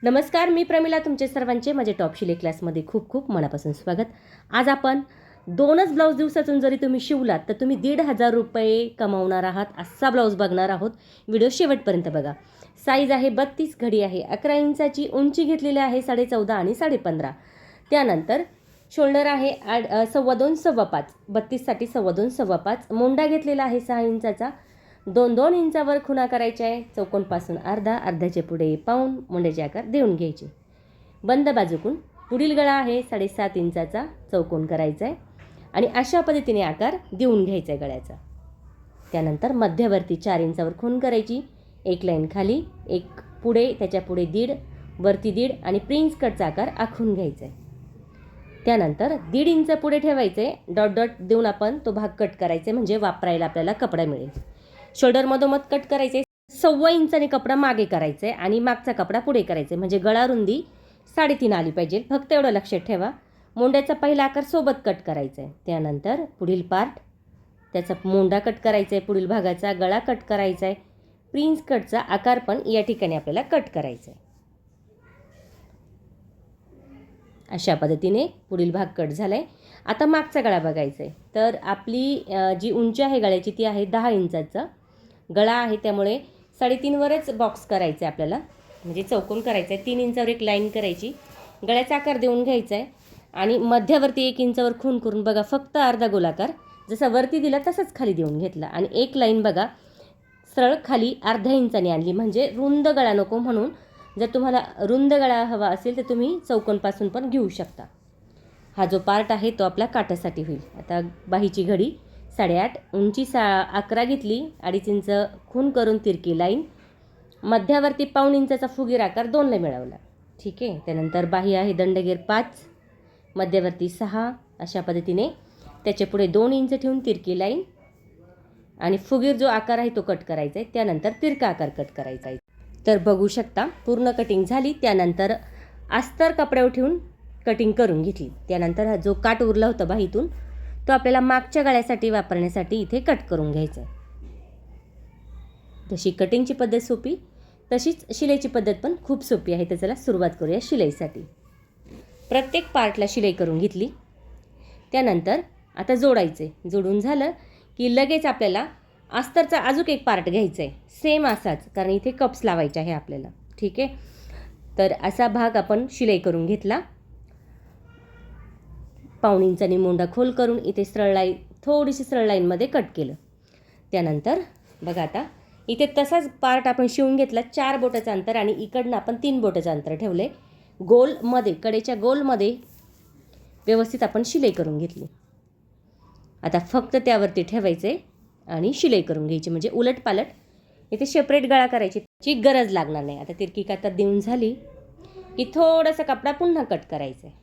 नमस्कार, मी प्रमिला. तुमचे सर्वांचे माझे टॉप शिलाई क्लासमध्ये खूप खूप मनापासून स्वागत. आज आपण 2च ब्लाऊज दिवसातून जरी तुम्ही शिवलात तर तुम्ही 1,500 रुपये कमावणार आहात असा ब्लाऊज बघणार आहोत. व्हिडिओ शेवटपर्यंत बघा. साईज आहे 32, घडी आहे 11 इंचाची, उंची घेतलेली आहे 14.5 आणि 15.5. त्यानंतर शोल्डर आहे 2.25 2.25, 32साठी 2.25 2.25. मोंडा घेतलेला आहे 6 इंचाचा. 2-2 इंचावर खुणा करायच्या आहे. चौकोनपासून अर्ध्याचे पुढे पाऊण मोंड्याचे आकार देऊन घ्यायचे. बंद बाजूकून पुढील गळा आहे 7.5 इंचाचा, चौकोन करायचा आहे आणि अशा पद्धतीने आकार देऊन घ्यायचा आहे गळ्याचा. त्यानंतर मध्यवर्ती 4 इंचावर खूण करायची. एक लाईन खाली, एक पुढे, त्याच्या पुढे 1.5, वरती 1.5 आणि प्रिन्स कटचा आकार आखून घ्यायचा आहे. त्यानंतर 1.5 इंच पुढे ठेवायचे. डॉट डॉट देऊन आपण तो भाग कट करायचा म्हणजे वापरायला आपल्याला कपडा मिळेल. शोल्डर मधोमध कट करायचे. 1.25 इंचाने कपडा मागे करायचा आहे आणि मागचा कपडा पुढे करायचा आहे म्हणजे गळा रुंदी 3.5 आली पाहिजे. फक्त एवढं लक्षात ठेवा. मोंड्याचा पहिला आकार सोबत कट करायचा आहे. त्यानंतर पुढील पार्ट, त्याचा मोंडा कट करायचा आहे, पुढील भागाचा गळा कट करायचा आहे, प्रिन्स कटचा आकार पण या ठिकाणी आपल्याला कट करायचा आहे. अशा पद्धतीने पुढील भाग कट झाला आहे. आता मागचा गळा बघायचा आहे. तर आपली जी उंची आहे गळ्याची ती आहे 10 इंचाचा गळा आहे, त्यामुळे 3.5 वरच बॉक्स करायचं आहे आपल्याला, म्हणजे चौकोन करायचं आहे. 3 इंचावर एक लाईन करायची, गळ्याचा आकार देऊन घ्यायचा आहे आणि मध्यवर्ती 1 इंचावर खूण करून बघा फक्त अर्धा गोलाकार जसा वरती दिला तसंच खाली देऊन घेतला आणि एक लाईन बघा सरळ खाली अर्ध्या इंचाने आणली म्हणजे रुंद गळा नको म्हणून. जर तुम्हाला रुंद गळा हवा असेल तर तुम्ही चौकोनपासून पण घेऊ शकता. हा जो पार्ट आहे तो आपला काठासाठी होईल. आता बाहीची घडी 8.5, उंची 11 घेतली, 2.5 इंच खूण करून तिरकी लाईन, मध्यावरती पाऊण इंचाचा फुगीर आकार 2ला मिळवला. ठीक आहे. त्यानंतर बाही आहे दंडगेर 5, मध्यवर्ती 6, अशा पद्धतीने त्याच्या पुढे 2 इंच ठेवून तिरकी लाईन आणि फुगीर जो आकार आहे तो कट करायचा आहे. त्यानंतर तिरका आकार कट करायचा आहे. तर बघू शकता पूर्ण कटिंग झाली. त्यानंतर अस्तर कपड्यावर ठेवून कटिंग करून घेतली. त्यानंतर जो काट उरला होता बाहीतून तो आपल्याला मागच्या गळ्यासाठी वापरण्यासाठी इथे कट करून घ्यायचा आहे. जशी कटिंगची पद्धत सोपी तशीच शिलाईची पद्धत पण खूप सोपी आहे. तर चला सुरुवात करूया शिलाईसाठी. प्रत्येक पार्टला शिलाई करून घेतली. त्यानंतर आता जोडायचे. जोडून झालं की लगेच आपल्याला अस्तरचा अजून एक पार्ट घ्यायचा आहे सेम असाच, कारण इथे कप्स लावायचे आहे आपल्याला. ठीक आहे. तर असा भाग आपण शिलाई करून घेतला. पाऊण इंचाने मोंडा खोल करून इथे सरळ लाईन, थोडीशी सरळ लाईनमध्ये कट केलं. त्यानंतर बघा आता इथे तसाच पार्ट आपण शिवून घेतला. 4 बोटाचं अंतर आणि इकडनं आपण 3 बोटाचं अंतर ठेवले. गोलमध्ये, कडेच्या गोलमध्ये व्यवस्थित आपण शिलाई करून घेतली. आता फक्त त्यावरती ठेवायचे आणि शिलाई करून घ्यायची म्हणजे उलट पालट इथे सेपरेट गळा करायची ची गरज लागणार नाही. आता तिरकी कातर देऊन झाली की थोडासा कपडा पुन्हा कट करायचा आहे.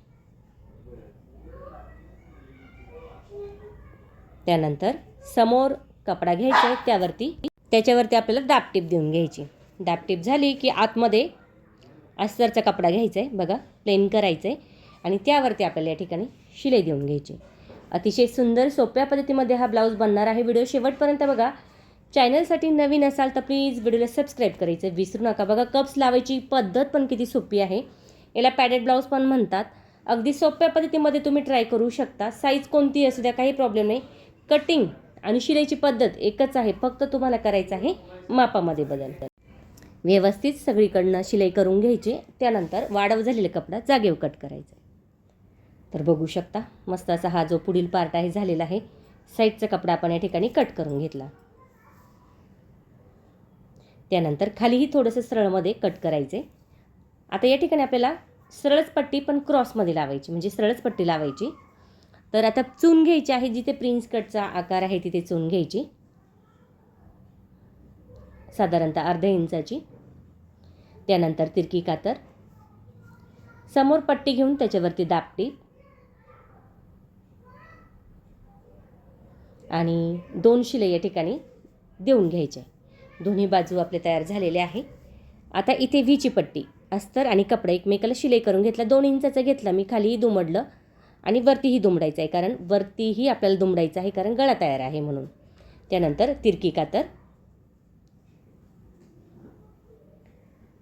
त्यानंतर समोर कपडा घ्यायचा आहे, त्याच्यावरती आपल्याला दाबटीप देऊन घ्यायची. दाबटीप झाली की आतमध्ये अस्तरचा कपडा घ्यायचा आहे, बघा प्लेन करायचं आहे आणि त्यावरती आपल्याला या ठिकाणी शिलाई देऊन घ्यायची. अतिशय सुंदर सोप्या पद्धतीमध्ये हा ब्लाऊज बनणार आहे. व्हिडिओ शेवटपर्यंत बघा. चॅनलसाठी नवीन असाल तर प्लीज व्हिडिओला सबस्क्राईब करायचं विसरू नका. बघा कप्स लावायची पद्धत पण किती सोपी आहे. याला पॅडेड ब्लाऊज पण म्हणतात. अगदी सोप्या पद्धतीमध्ये तुम्ही ट्राय करू शकता. साईज कोणती असू द्या, काही प्रॉब्लेम नाही. कटिंग आणि शिलाईची पद्धत एकच आहे, फक्त तुम्हाला करायचं आहे मापामध्ये बदल. व्यवस्थित सगळीकडनं शिलाई करून घ्यायची. त्यानंतर वाढव झालेला कपडा जागेवर कट करायचा. तर बघू शकता मस्त असा हा जो पुढील पार्ट आहे झालेला आहे. साईडचा कपडा आपण या ठिकाणी कट करून घेतला. त्यानंतर खालीही थोडंसं सरळमध्ये कट करायचे. आता या ठिकाणी आपल्याला सरळच पट्टी पण क्रॉसमध्ये लावायची म्हणजे सरळच पट्टी लावायची. तर आता चून घ्यायची आहे. जिथे प्रिन्स कटचा आकार आहे तिथे चून घ्यायची, साधारणतः अर्ध्या इंचाची. त्यानंतर तिरकी कातर, समोर पट्टी घेऊन त्याच्यावरती दाबटी आणि 2 शिलाई या ठिकाणी देऊन घ्यायच्या. दोन्ही बाजू आपले तयार झालेले आहे. आता इथे व्हीची पट्टी, अस्तर आणि कपडा एकमेकाला शिलाई करून घेतला. 2 इंचाचा घेतला मी, खालीही दुमडलं आणि वरतीही दुमडायचं आहे, कारण वरतीही आपल्याला दुमडायचं आहे कारण गळा तयार आहे म्हणून. त्यानंतर तिरकी कातर,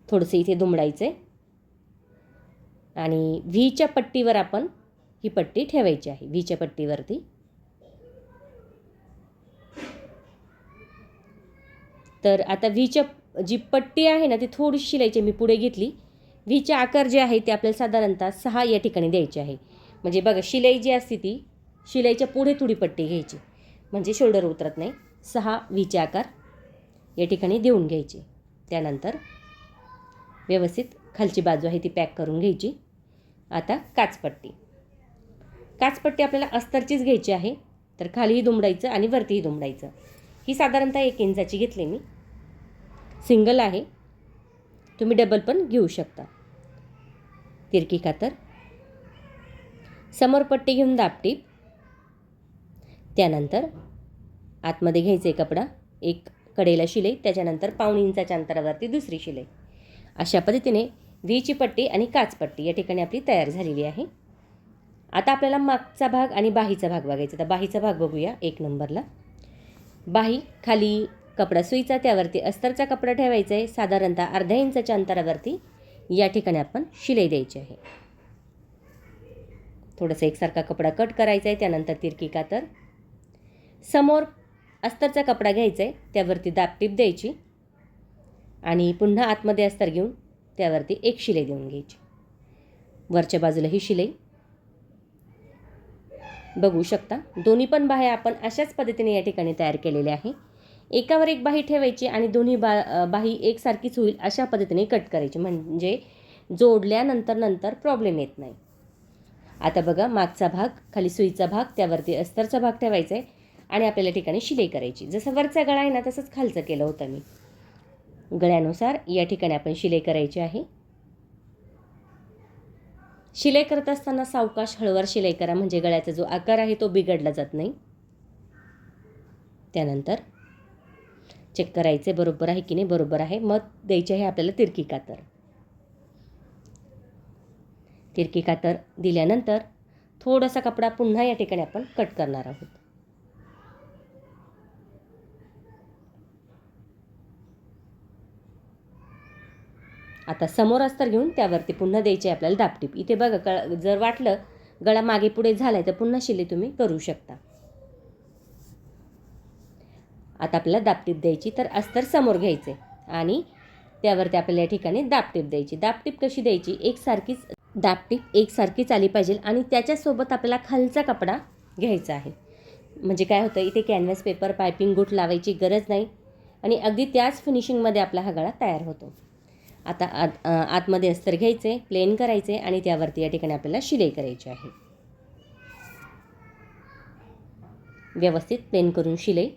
थोडंसं इथे दुमडायचं आहे आणि व्हीच्या पट्टीवर आपण ही पट्टी ठेवायची आहे. व्हीच्या पट्टीवरती तर आता व्हीच्या जी पट्टी आहे ना ती थोडीशी शिलाईची मी पुढे घेतली. व्हीचे आकार जे आहे ते आपल्याला साधारणतः 6 या ठिकाणी द्यायचे आहे. म्हणजे बघा शिलाई जी असते ती शिलाईच्या पुढे थोडी पट्टी घ्यायची म्हणजे शोल्डर उतरत नाही. 6 व्हीचे आकार या ठिकाणी देऊन घ्यायचे. त्यानंतर व्यवस्थित खालची बाजू आहे ती पॅक करून घ्यायची. आता काचपट्टी आपल्याला अस्तरचीच घ्यायची आहे. तर खालीही दुमडायचं आणि वरतीही दुमडायचं. ही साधारणतः 1 इंचाची घेतली मी. सिंगल आहे, तुम्ही डबल पण घेऊ शकता. तिरकी कातर, समोर पट्टी घेऊन दाबटीप, त्यानंतर आतमध्ये घ्यायचे कपडा, एक कडेला शिलाई, त्याच्यानंतर 1.5 इंचाच्या अंतरावरती दुसरी शिलाई. अशा पद्धतीने व्हीची पट्टी आणि काचपट्टी या ठिकाणी आपली तयार झालेली आहे. आता आपल्याला मागचा भाग आणि बाहीचा भाग बघायचा. तर बाहीचा भाग बघूया 1 नंबरला. बाही खाली कपडा सुईचा, त्यावरती अस्तरचा कपडा ठेवायचा आहे. साधारणतः अर्ध्या इंचाच्या अंतरावरती या ठिकाणी आपण शिलाई द्यायची आहे. थोडासा एकसारखा कपडा कट करायचा आहे. त्यानंतर तिरकी कातर, समोर अस्तरचा कपडा घ्यायचा आहे, त्यावरती दाबटीप द्यायची आणि पुन्हा आतमध्ये अस्तर घेऊन त्यावरती एक शिलाई देऊन घ्यायची. वरच्या बाजूला ही शिलाई बघू शकता. दोन्ही पण बाह्या आपण अशाच पद्धतीने या ठिकाणी तयार केलेल्या आहे. एकावर एक बाही ठेवायची आणि दोन्ही बाही एकसारखीच होईल अशा पद्धतीने कट करायची म्हणजे जोडल्यानंतर प्रॉब्लेम येत नाही. आता बघा मागचा भाग, खाली सुईचा भाग, त्यावरती अस्तरचा भाग ठेवायचा आहे आणि आपल्याला ठिकाणी शिलाई करायची. जसं वरचा गळा आहे ना तसंच खालचं केलं होतं मी. गळ्यानुसार या ठिकाणी आपण शिलाई करायची आहे. शिलाई करत असताना सावकाश हळूवार शिलाई करा म्हणजे गळ्याचा जो आकार आहे तो बिघडला जात नाही. त्यानंतर चेक करायचे बरोबर आहे की नाही. बरोबर आहे. मग द्यायची आहे आपल्याला तिरकी कातर. तिरकी कातर दिल्यानंतर थोडासा कपडा पुन्हा या ठिकाणी आपण कट करणार आहोत. आता समोर अस्तर घेऊन त्यावरती पुन्हा द्यायचे आपल्याला दाबटीप. इथे बघा जर वाटलं गळा मागे पुढे झालाय तर पुन्हा शिलाई तुम्ही करू शकता. आता आपल्याला दाबटीप द्यायची. तर अस्तर समोर घ्यायचे आणि त्यावरती आपल्याला या ठिकाणी दाबटीप द्यायची. दाबटीप कशी द्यायची, दाबटीप एकसारखीच आली पाहिजे आणि त्याच्यासोबत आपल्याला खालचा कपडा घ्यायचा आहे. म्हणजे काय होतं, इथे कॅनव्हास पेपर, पायपिंग गुट लावायची गरज नाही आणि अगदी त्याच फिनिशिंगमध्ये आपला हा गळा तयार होतो. आता आतमध्ये अस्तर घ्यायचे, प्लेन करायचे आणि त्यावरती या ठिकाणी आपल्याला शिलाई करायची आहे. व्यवस्थित प्लेन करून शिलाई.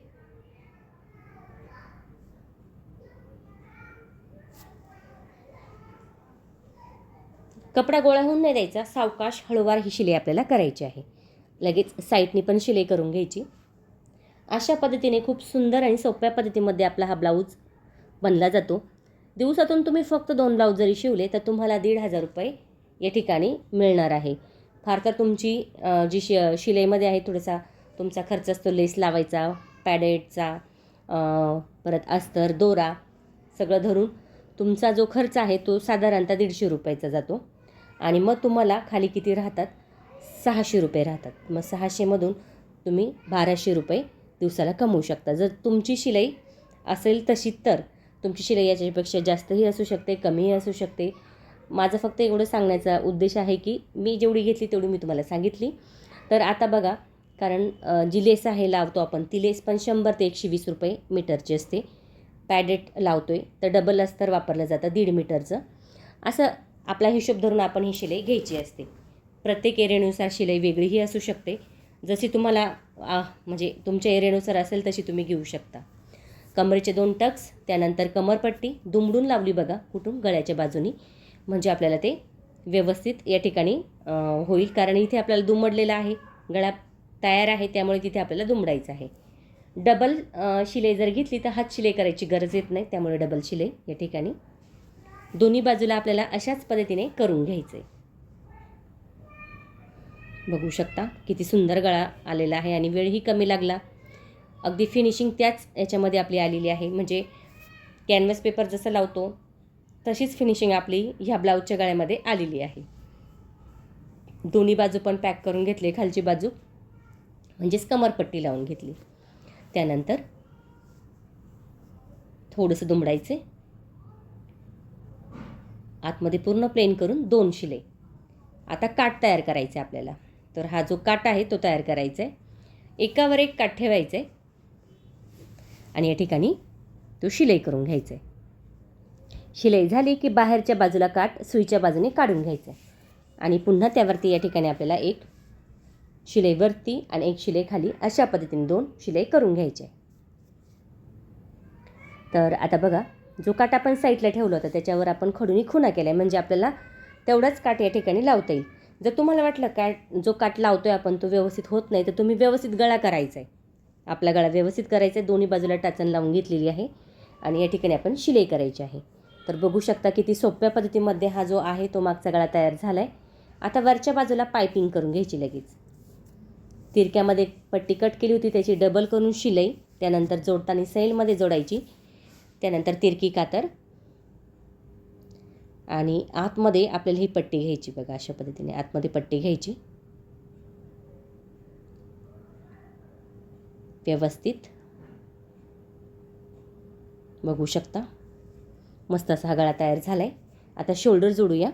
कपडा गोळा होऊन नाही द्यायचा, सावकाश हळूवार ही शिलाई आपल्याला करायची आहे. लगेच साईडनी पण शिलाई करून घ्यायची. अशा पद्धतीने खूप सुंदर आणि सोप्या पद्धतीमध्ये आपला हा ब्लाऊज बनला जातो. दिवसातून तुम्ही फक्त 2 ब्लाऊज जरी शिवले तर तुम्हाला 1,500 रुपये या ठिकाणी मिळणार आहे. फार तर तुमची जी शिलाईमध्ये आहे थोडासा तुमचा खर्च असतो, लेस लावायचा, पॅडेटचा, परत अस्तर, दोरा सगळं धरून तुमचा जो खर्च आहे तो साधारणतः 150 रुपयाचा जातो आणि मग तुम्हाला खाली किती राहतात, 600 रुपये राहतात. मग 600मधून तुम्ही 1,200 रुपये दिवसाला कमवू शकता. जर तुमची शिलाई असेल तशी तर तुमची शिलाई याच्यापेक्षा जास्तही असू शकते, कमीही असू शकते. माझं फक्त एवढं सांगण्याचा उद्देश आहे की मी जेवढी घेतली तेवढी मी तुम्हाला सांगितली. तर आता बघा, कारण जी लेस आहे लावतो आपण ती लेस पण 100 ते 120 रुपये मीटरची असते. पॅडेट लावतो आहे तर डबल अस्तर वापरलं जातं 1.5 मीटरचं. असं आपला हिशोब धरून आपण ही शिलाई घ्यायची असते. प्रत्येक एरियानुसार शिलाई वेगळीही असू शकते. जशी तुम्हाला म्हणजे तुमच्या एरियानुसार असेल तशी तुम्ही घेऊ शकता. कमरेचे 2 टक्स, त्यानंतर कमरपट्टी दुमडून लावली बघा कुठून, गळ्याच्या बाजूनी, म्हणजे आपल्याला ते व्यवस्थित या ठिकाणी होईल. कारण इथे आपल्याला दुमडलेला आहे, गळा तयार आहे, त्यामुळे तिथे आपल्याला दुमडायचं आहे. डबल शिलाई जर घेतली तर हात शिलाई करायची गरज येत नाही, त्यामुळे डबल शिलाई या ठिकाणी दोन्ही बाजूला आपल्याला अशाच पद्धतीने करून घ्यायचं आहे. बघू शकता किती सुंदर गळा आलेला आहे आणि वेळही कमी लागला. अगदी फिनिशिंग त्याच याच्यामध्ये आपली आलेली आहे. म्हणजे कॅनव्हास पेपर जसं लावतो तशीच फिनिशिंग आपली ह्या ब्लाऊजच्या गळ्यामध्ये आलेली आहे. दोन्ही बाजू पण पॅक करून घेतले, खालची बाजू म्हणजेच कमरपट्टी लावून घेतली. त्यानंतर थोडंसं दुमडायचे, आतमध्ये पूर्ण प्लेन करून 2 शिलाई. आता काठ तयार करायचे आपल्याला. तर हा जो काठ आहे तो तयार करायचा आहे. एकावर एक काठ ठेवायचे आणि या ठिकाणी तो शिलाई करून घ्यायचा आहे. शिलाई झाली की बाहेरच्या बाजूला काठ सुईच्या बाजूने काढून घ्यायचं आहे आणि पुन्हा त्यावरती या ठिकाणी आपल्याला एक शिलाई वरती आणि एक शिलाई खाली अशा पद्धतीने 2 शिलाई करून घ्यायचे. तर आता बघा, जो काठ आपण साईडला ठेवला होता त्याच्यावर आपण खडूनी खुणा केल्या, म्हणजे आपल्याला तेवढाच काठ या ठिकाणी लावता येईल. जर तुम्हाला वाटलं जो काठ लावतोय आपण तो व्यवस्थित होत नाही, तर तुम्ही व्यवस्थित गळा करायचा आहे. आपला गळा व्यवस्थित करायचा आहे. दोन्ही बाजूला टाचण लावून घेतलेली आहे आणि या ठिकाणी आपण शिलाई करायची आहे. तर बघू शकता किती सोप्या पद्धतीमध्ये हा जो आहे तो मागचा गळा तयार झाला आहे. आता वरच्या बाजूला पायपिंग करून घ्यायची लगेच. तिरक्यामध्ये पट्टी कट केली होती त्याची डबल करून शिलाई, त्यानंतर जोडताना सैलमध्ये जोडायची, त्यानंतर तिरकी कातर आणि आतमध्ये आपल्याला ही पट्टी घ्यायची. बघा अशा पद्धतीने आतमध्ये पट्टी घ्यायची व्यवस्थित. बघू शकता मस्त असा हा गळा तयार झाला आहे. आता शोल्डर जोडूया.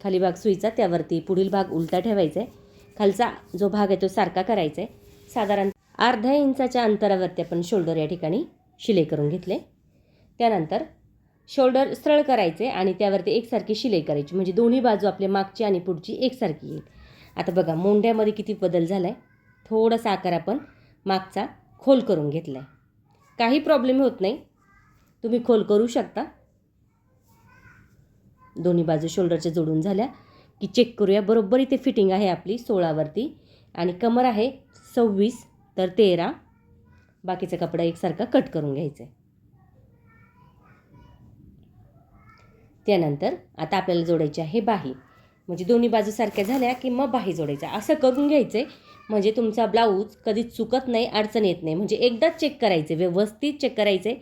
खाली भाग सुईचा, त्यावरती पुढील भाग उलटा ठेवायचा आहे. खालचा जो भाग आहे तो सारखा करायचा आहे. साधारण अर्ध्या इंचाच्या अंतरावरती आपण शोल्डर या ठिकाणी शिलाई करून घेतले. त्यानंतर शोल्डर सरळ करायचे आणि त्यावरती एकसारखी शिलाई करायची, म्हणजे दोन्ही बाजू आपल्या मागची आणि पुढची एकसारखी येईल. आता बघा मोंढ्यामध्ये किती बदल झाला आहे. थोडासा आकार आपण मागचा खोल करून घेतला आहे. काही प्रॉब्लेम होत नाही, तुम्ही खोल करू शकता. दोन्ही बाजू शोल्डरच्या जोडून झाल्या की चेक करूया. बरोबर इथे फिटिंग आहे आपली 16वरती आणि कमर आहे 26 तर 13. बाकीचा कपडा एकसारखा कट करून घ्यायचा आहे. त्यानंतर आता आपल्याला जोडायची आहे बाही, म्हणजे दोन्ही बाजू सारख्या झाल्या की मग बाही जोडायचा. असं करून घ्यायचं आहे म्हणजे तुमचा ब्लाऊज कधीच चुकत नाही, अडचण येत नाही. म्हणजे एकदाच चेक करायचे, व्यवस्थित चेक करायचे,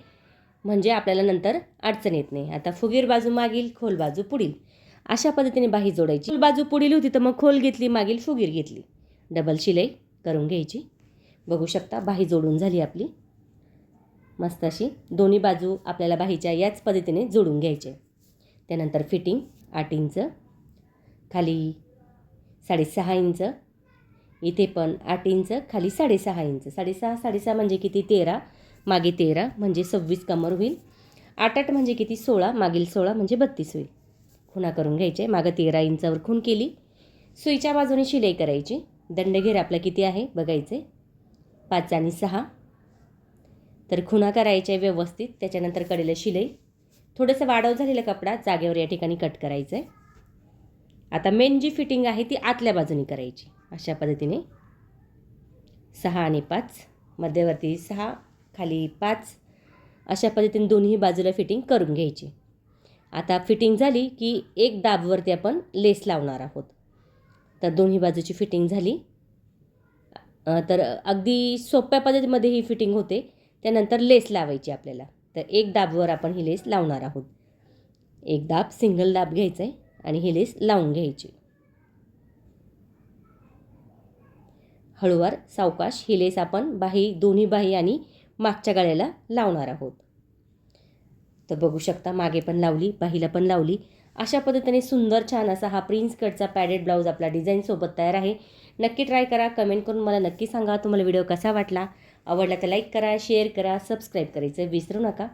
म्हणजे आपल्याला नंतर अडचण येत नाही. आता फुगीर बाजू मागील, खोल बाजू पुढील, अशा पद्धतीने बाही जोडायची. खोल बाजू पुढील होती तर मग खोल घेतली, मागील फुगीर घेतली, डबल शिलाई करून घ्यायची. बघू शकता बाही जोडून झाली आपली मस्त अशी. दोन्ही बाजू आपल्याला बाहीच्या याच पद्धतीने जोडून घ्यायचे. त्यानंतर फिटिंग 8 इंच, खाली 6.5 इंच, इथे पण 8 इंच, खाली 6.5 इंच. 6.5 म्हणजे किती 13, मागे 13 म्हणजे 26 कमर होईल. 8 म्हणजे किती 16, मागील 16 म्हणजे 32 होईल. खुणा करून घ्यायचे. मागं 13 इंचावर खूण केली. सुईच्या बाजूने शिलाई करायची. दंडघेर आपला किती आहे बघायचे, 5 आणि 6. तर खुणा करायच्या व्यवस्थित. त्याच्यानंतर कडेला शिलाई. थोडंसं वाढव झालेला कपडा जागेवर या ठिकाणी कट करायचं आहे. आता मेन जी फिटिंग आहे ती आतल्या बाजूने करायची. अशा पद्धतीने 6 आणि 5, मध्यवर्ती 6, खाली 5, अशा पद्धतीने दोन्ही बाजूला फिटिंग करून घ्यायची. आता फिटिंग झाली की एक दाबवरती आपण लेस लावणार आहोत. तर दोन्ही बाजूची फिटिंग झाली. तर अगदी सोप्या पद्धतीमध्ये ही फिटिंग होते. त्यानंतर लेस लावायची आपल्याला. तर एक दाबवर आपण ही लेस लावणार आहोत. एक दाब सिंगल दाब घ्यायचा आहे आणि ही लेस लावून घ्यायची. हळूवार सावकाश ही लेस आपण दोन्ही बाही आणि मागच्या गळ्याला लावणार आहोत. तर बघू शकता मागे पण लावली, बाहीला पण लावली. अशा पद्धतीने सुंदर छान असा हा प्रिन्स कटचा पॅडेड ब्लाऊज आपला डिझाईनसोबत तयार आहे. नक्की ट्राय करा. कमेंट करून मला नक्की सांगा तुम्हाला व्हिडिओ कसा वाटला. आवडला तर लाईक करा, शेअर करा, सबस्क्राईब करायचं विसरू नका.